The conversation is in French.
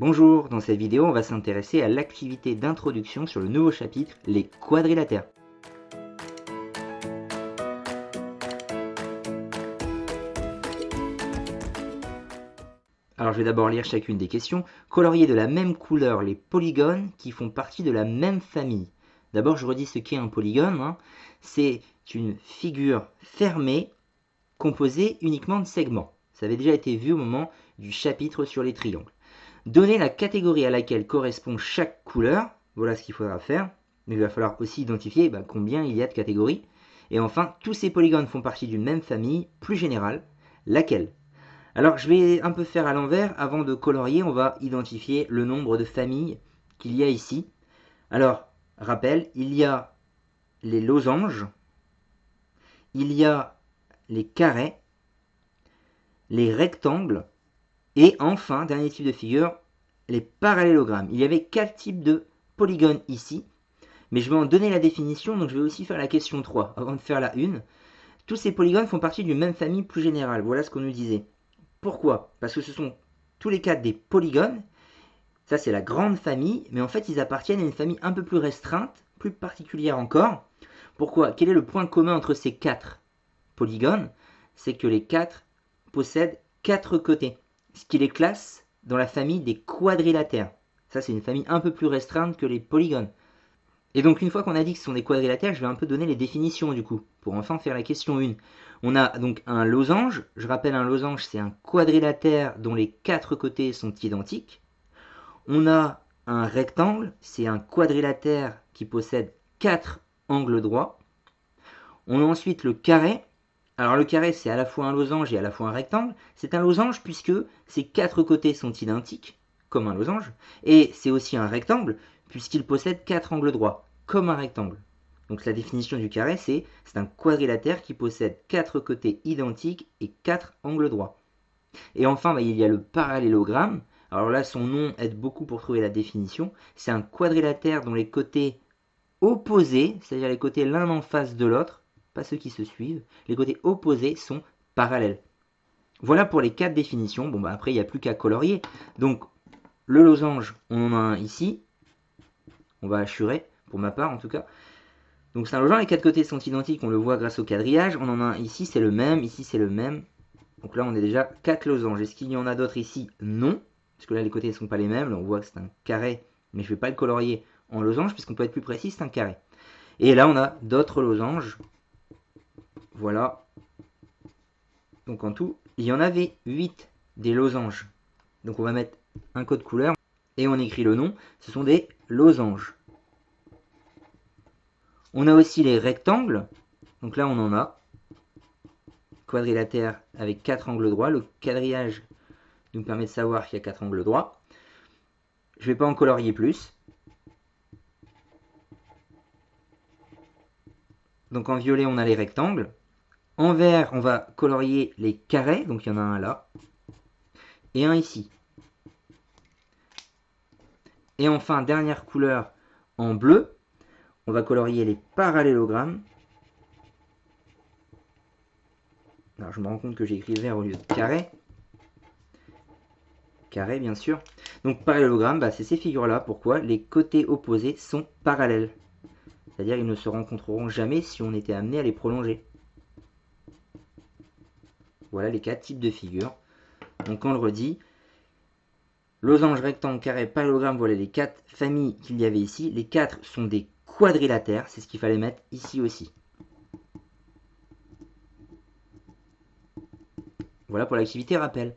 Bonjour, dans cette vidéo, on va s'intéresser à l'activité d'introduction sur le nouveau chapitre, les quadrilatères. Alors je vais d'abord lire chacune des questions. Colorier de la même couleur les polygones qui font partie de la même famille. D'abord je redis ce qu'est un polygone. C'est une figure fermée composée uniquement de segments. Ça avait déjà été vu au moment du chapitre sur les triangles. Donner la catégorie à laquelle correspond chaque couleur, voilà ce qu'il faudra faire. Mais il va falloir aussi identifier combien il y a de catégories. Et enfin, tous ces polygones font partie d'une même famille, plus générale, laquelle? Alors je vais un peu faire à l'envers, avant de colorier, on va identifier le nombre de familles qu'il y a ici. Alors, rappel, il y a les losanges, il y a les carrés, les rectangles, et enfin, dernier type de figure, les parallélogrammes. Il y avait 4 types de polygones ici, mais je vais en donner la définition, donc je vais aussi faire la question 3 avant de faire la 1. Tous ces polygones font partie d'une même famille plus générale, voilà ce qu'on nous disait. Pourquoi? Parce que ce sont tous les 4 des polygones, ça c'est la grande famille, mais en fait ils appartiennent à une famille un peu plus restreinte, plus particulière encore. Pourquoi? Quel est le point commun entre ces 4 polygones? C'est que les 4 possèdent 4 côtés, ce qui les classe dans la famille des quadrilatères. Ça c'est une famille un peu plus restreinte que les polygones. Et donc une fois qu'on a dit que ce sont des quadrilatères, je vais un peu donner les définitions du coup, pour enfin faire la question 1. On a donc un losange, je rappelle un losange c'est un quadrilatère dont les 4 côtés sont identiques. On a un rectangle, c'est un quadrilatère qui possède 4 angles droits. On a ensuite le carré. Alors le carré c'est à la fois un losange et à la fois un rectangle. C'est un losange puisque ses 4 côtés sont identiques, comme un losange. Et c'est aussi un rectangle puisqu'il possède 4 angles droits, comme un rectangle. Donc la définition du carré c'est un quadrilatère qui possède 4 côtés identiques et 4 angles droits. Et enfin il y a le parallélogramme. Alors là son nom aide beaucoup pour trouver la définition. C'est un quadrilatère dont les côtés opposés, c'est-à-dire les côtés l'un en face de l'autre, pas ceux qui se suivent, les côtés opposés sont parallèles. Voilà pour les 4 définitions. Bon après il n'y a plus qu'à colorier. Donc le losange, on en a un ici. On va assurer, pour ma part en tout cas. Donc c'est un losange, les 4 côtés sont identiques, on le voit grâce au quadrillage. On en a un ici, c'est le même, ici c'est le même. Donc là on est déjà 4 losanges. Est-ce qu'il y en a d'autres ici? Non, parce que là les côtés ne sont pas les mêmes. Là on voit que c'est un carré, mais je ne vais pas le colorier en losange, puisqu'on peut être plus précis, c'est un carré. Et là on a d'autres losanges. Voilà. Donc en tout, il y en avait 8 des losanges. Donc on va mettre un code couleur et on écrit le nom. Ce sont des losanges. On a aussi les rectangles. Donc là on en a. Quadrilatère avec 4 angles droits. Le quadrillage nous permet de savoir qu'il y a 4 angles droits. Je ne vais pas en colorier plus. Donc en violet on a les rectangles. En vert on va colorier les carrés. Donc il y en a un là. Et un ici. Et enfin, dernière couleur en bleu, on va colorier les parallélogrammes. Alors je me rends compte que j'ai écrit vert au lieu de carré. Carré bien sûr. Donc parallélogramme, c'est ces figures-là. Pourquoi? Les côtés opposés sont parallèles. C'est-à-dire ils ne se rencontreront jamais si on était amené à les prolonger. Voilà les 4 types de figures. Donc on le redit. Losange, rectangle, carré, parallélogramme, voilà les 4 familles qu'il y avait ici. Les 4 sont des quadrilatères, c'est ce qu'il fallait mettre ici aussi. Voilà pour l'activité rappel.